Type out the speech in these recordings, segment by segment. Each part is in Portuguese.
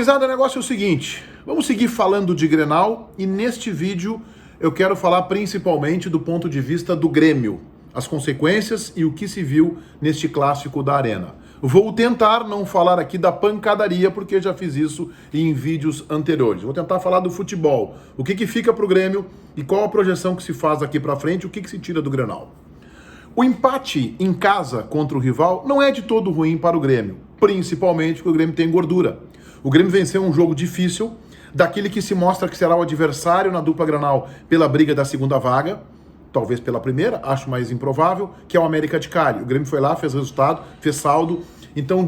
Gurizada, o negócio é o seguinte, vamos seguir falando de Grenal e neste vídeo eu quero falar principalmente do ponto de vista do Grêmio, as consequências e o que se viu neste clássico da Arena. Vou tentar não falar aqui da pancadaria, porque já fiz isso em vídeos anteriores. Vou tentar falar do futebol, o que fica para o Grêmio e qual a projeção que se faz aqui para frente, o que se tira do Grenal. O empate em casa contra o rival não é de todo ruim para o Grêmio, principalmente porque o Grêmio tem gordura. O Grêmio venceu um jogo difícil, daquele que se mostra que será o adversário na dupla Grenal pela briga da segunda vaga, talvez pela primeira, acho mais improvável, que é o América de Cali. O Grêmio foi lá, fez resultado, fez saldo. Então,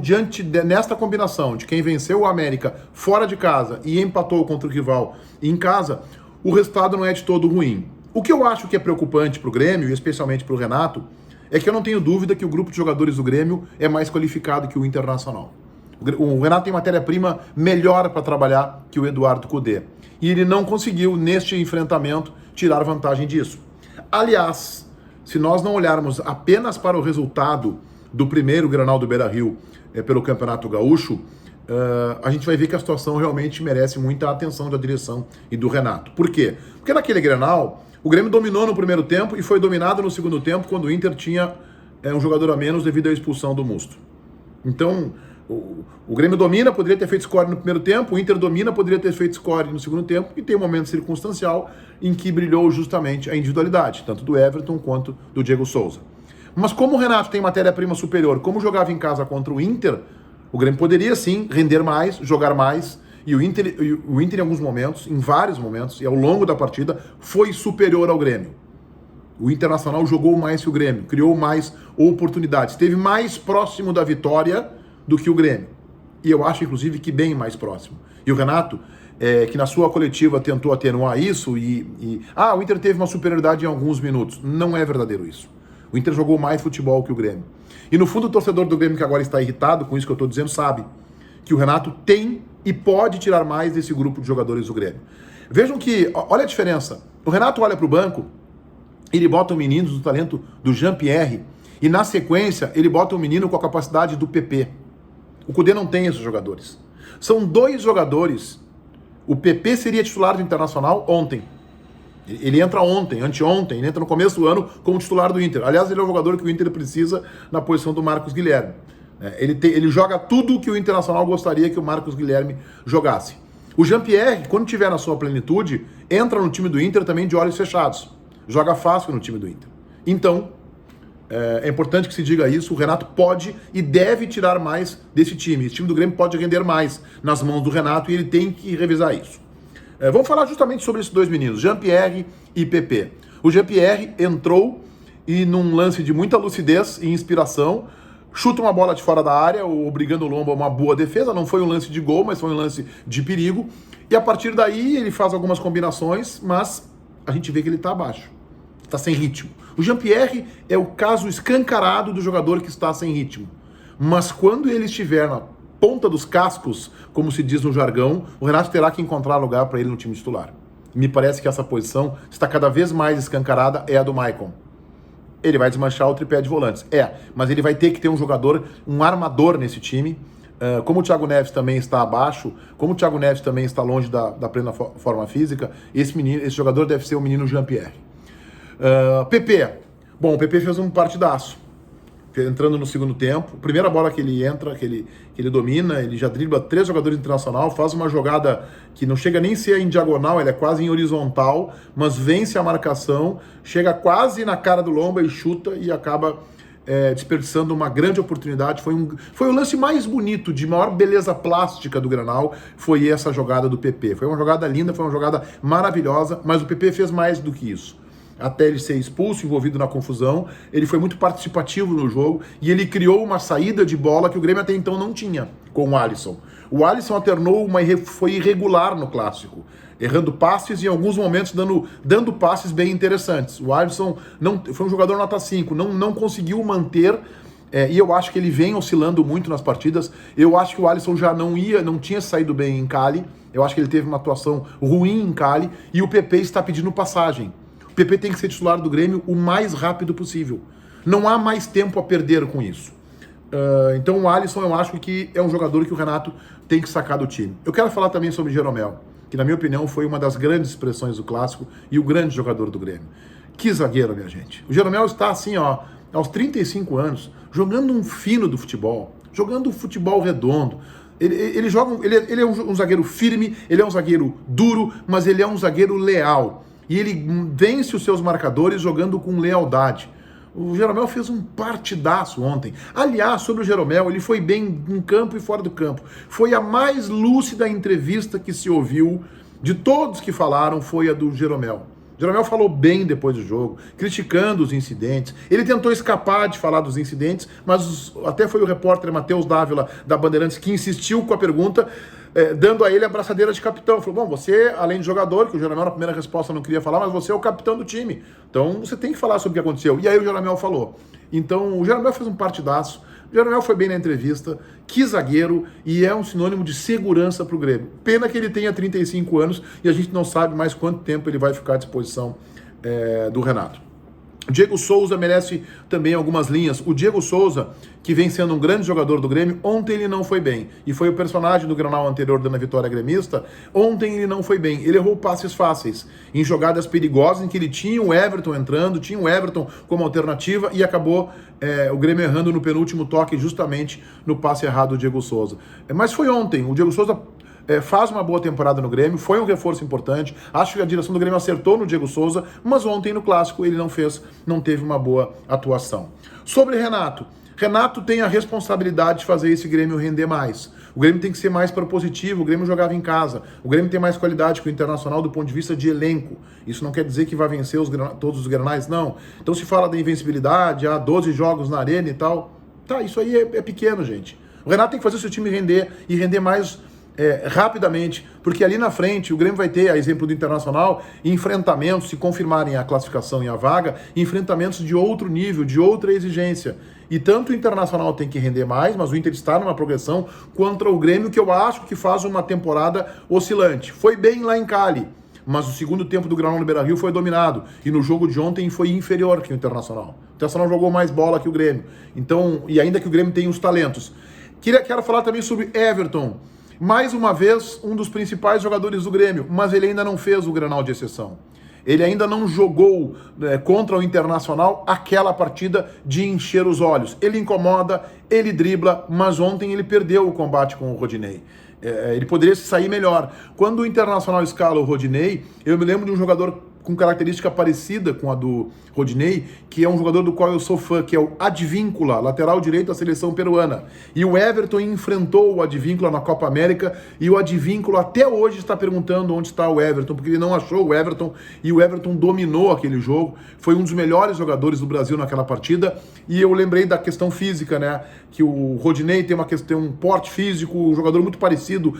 nesta combinação de quem venceu o América fora de casa e empatou contra o rival em casa, o resultado não é de todo ruim. O que eu acho que é preocupante para o Grêmio, e especialmente para o Renato, é que eu não tenho dúvida que o grupo de jogadores do Grêmio é mais qualificado que o Internacional. O Renato tem matéria-prima melhor para trabalhar que o Eduardo Cudê. E ele não conseguiu, neste enfrentamento, tirar vantagem disso. Aliás, se nós não olharmos apenas para o resultado do primeiro Grenal do Beira-Rio pelo Campeonato Gaúcho, a gente vai ver que a situação realmente merece muita atenção da direção e do Renato. Por quê? Porque naquele Grenal, o Grêmio dominou no primeiro tempo e foi dominado no segundo tempo quando o Inter tinha um jogador a menos devido à expulsão do Musto. Então, o Grêmio domina, poderia ter feito score no primeiro tempo, o Inter domina, poderia ter feito score no segundo tempo, e tem um momento circunstancial em que brilhou justamente a individualidade, tanto do Everton quanto do Diego Souza. Mas como o Renato tem matéria-prima superior, como jogava em casa contra o Inter, o Grêmio poderia sim render mais, jogar mais, e o Inter em alguns momentos, em vários momentos, e ao longo da partida, foi superior ao Grêmio. O Internacional jogou mais que o Grêmio, criou mais oportunidades, esteve mais próximo da vitória do que o Grêmio. E eu acho, inclusive, que bem mais próximo. E o Renato, que na sua coletiva tentou atenuar isso o Inter teve uma superioridade em alguns minutos. Não é verdadeiro isso. O Inter jogou mais futebol que o Grêmio. E no fundo o torcedor do Grêmio que agora está irritado com isso que eu estou dizendo sabe que o Renato tem e pode tirar mais desse grupo de jogadores do Grêmio. Vejam que, olha a diferença. O Renato olha para o banco, ele bota o menino do talento do Jean-Pierre e na sequência ele bota o menino com a capacidade do PP. O Cudê não tem esses jogadores. São dois jogadores. O PP seria titular do Internacional ontem. Ele entra ontem, anteontem, ele entra no começo do ano como titular do Inter. Aliás, ele é o jogador que o Inter precisa na posição do Marcos Guilherme. Ele joga tudo que o Internacional gostaria que o Marcos Guilherme jogasse. O Jean-Pierre, quando tiver na sua plenitude, entra no time do Inter também de olhos fechados. Joga fácil no time do Inter. Então, é importante que se diga isso, o Renato pode e deve tirar mais desse time. Esse time do Grêmio pode render mais nas mãos do Renato e ele tem que revisar isso. Vamos falar justamente sobre esses dois meninos, Jean-Pierre e PP. O Jean-Pierre entrou e num lance de muita lucidez e inspiração, chuta uma bola de fora da área, obrigando o Lomba a uma boa defesa. Não foi um lance de gol, mas foi um lance de perigo. E a partir daí ele faz algumas combinações, mas a gente vê que ele está abaixo. Está sem ritmo. O Jean-Pierre é o caso escancarado do jogador que está sem ritmo. Mas quando ele estiver na ponta dos cascos, como se diz no jargão, o Renato terá que encontrar lugar para ele no time titular. Me parece que essa posição está cada vez mais escancarada, é a do Maicon. Ele vai desmanchar o tripé de volantes. Mas ele vai ter que ter um jogador, um armador nesse time. Como o Thiago Neves também está abaixo, como o Thiago Neves também está longe da plena forma física, esse jogador deve ser o menino Jean-Pierre. PP. Bom, o PP fez um partidaço. Entrando no segundo tempo, primeira bola que ele entra, que ele domina, ele já dribla 3 jogadores internacional, faz uma jogada que não chega nem a ser em diagonal, ele é quase em horizontal, mas vence a marcação, chega quase na cara do Lomba e chuta e acaba desperdiçando uma grande oportunidade. Foi o lance mais bonito, de maior beleza plástica do Grenal, foi essa jogada do PP. Foi uma jogada linda, foi uma jogada maravilhosa, mas o PP fez mais do que isso. Até ele ser expulso, envolvido na confusão, ele foi muito participativo no jogo e ele criou uma saída de bola que o Grêmio até então não tinha com o Alisson. O Alisson alternou, foi irregular no clássico, errando passes e em alguns momentos dando passes bem interessantes. O Alisson foi um jogador nota 5, não conseguiu manter, e eu acho que ele vem oscilando muito nas partidas. Eu acho que o Alisson já não tinha saído bem em Cali, eu acho que ele teve uma atuação ruim em Cali e o PP está pedindo passagem. O PP tem que ser titular do Grêmio o mais rápido possível. Não há mais tempo a perder com isso. Então o Alisson eu acho que é um jogador que o Renato tem que sacar do time. Eu quero falar também sobre o Jeromel, que na minha opinião foi uma das grandes expressões do clássico e o grande jogador do Grêmio. Que zagueiro, minha gente. O Jeromel está assim, ó, aos 35 anos, jogando um fino do futebol, jogando futebol redondo. Ele é um zagueiro firme, ele é um zagueiro duro, mas ele é um zagueiro leal. E ele vence os seus marcadores jogando com lealdade. O Jeromel fez um partidaço ontem. Aliás, sobre o Jeromel, ele foi bem em campo e fora do campo. Foi a mais lúcida entrevista que se ouviu, de todos que falaram, foi a do Jeromel. O Jeromel falou bem depois do jogo, criticando os incidentes. Ele tentou escapar de falar dos incidentes, mas até foi o repórter Matheus Dávila, da Bandeirantes, que insistiu com a pergunta, dando a ele a braçadeira de capitão. Falou, bom, você, além de jogador, que o Jeromel na primeira resposta não queria falar, mas você é o capitão do time. Então você tem que falar sobre o que aconteceu. E aí o Jeromel falou. Então o Jeromel fez um partidaço. O Jeromel foi bem na entrevista, que zagueiro, e é um sinônimo de segurança para o Grêmio. Pena que ele tenha 35 anos e a gente não sabe mais quanto tempo ele vai ficar à disposição do Renato. O Diego Souza merece também algumas linhas. O Diego Souza, que vem sendo um grande jogador do Grêmio, ontem ele não foi bem. E foi o personagem do Grenal anterior dando a vitória gremista. Ontem ele não foi bem. Ele errou passes fáceis, em jogadas perigosas, em que ele tinha o Everton entrando, tinha o Everton como alternativa e acabou o Grêmio errando no penúltimo toque, justamente no passe errado do Diego Souza. Mas foi ontem. O Diego Souza faz uma boa temporada no Grêmio, foi um reforço importante, acho que a direção do Grêmio acertou no Diego Souza, mas ontem no Clássico ele não teve uma boa atuação. Sobre Renato tem a responsabilidade de fazer esse Grêmio render mais. O Grêmio tem que ser mais propositivo, o Grêmio jogava em casa, o Grêmio tem mais qualidade que o Internacional do ponto de vista de elenco. Isso não quer dizer que vai vencer todos os Grenais, não. Então se fala da invencibilidade, 12 jogos na arena e tal. Tá, isso aí é pequeno, gente. O Renato tem que fazer o seu time render e render mais rapidamente, porque ali na frente o Grêmio vai ter, a exemplo do Internacional, enfrentamentos, se confirmarem a classificação e a vaga, enfrentamentos de outro nível, de outra exigência. E tanto o Internacional tem que render mais, mas o Inter está numa progressão contra o Grêmio, que eu acho que faz uma temporada oscilante. Foi bem lá em Cali, mas o segundo tempo do Grenal no Beira-Rio foi dominado, e no jogo de ontem foi inferior que o Internacional. O Internacional jogou mais bola que o Grêmio. Então, e ainda que o Grêmio tenha os talentos. Quero falar também sobre Everton. Mais uma vez, um dos principais jogadores do Grêmio, mas ele ainda não fez o Grenal de exceção. Ele ainda não jogou contra o Internacional aquela partida de encher os olhos. Ele incomoda, ele dribla, mas ontem ele perdeu o combate com o Rodinei. Ele poderia sair melhor. Quando o Internacional escala o Rodinei, eu me lembro de um jogador com característica parecida com a do Rodinei, que é um jogador do qual eu sou fã, que é o Advíncula, lateral direito da seleção peruana. E o Everton enfrentou o Advíncula na Copa América, e o Advíncula até hoje está perguntando onde está o Everton, porque ele não achou o Everton, e o Everton dominou aquele jogo, foi um dos melhores jogadores do Brasil naquela partida, e eu lembrei da questão física, né, que o Rodinei tem um porte físico, um jogador muito parecido,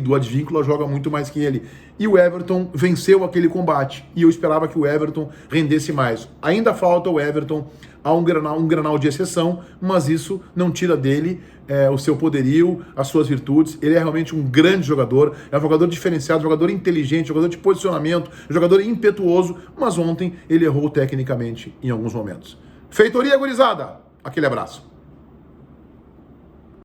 o Advíncula joga muito mais que ele. E o Everton venceu aquele combate. E eu esperava que o Everton rendesse mais. Ainda falta o Everton a um Grenal de exceção, mas isso não tira dele o seu poderio, as suas virtudes. Ele é realmente um grande jogador, é um jogador diferenciado, jogador inteligente, jogador de posicionamento, jogador impetuoso, mas ontem ele errou tecnicamente em alguns momentos. Feitoria, gurizada! Aquele abraço.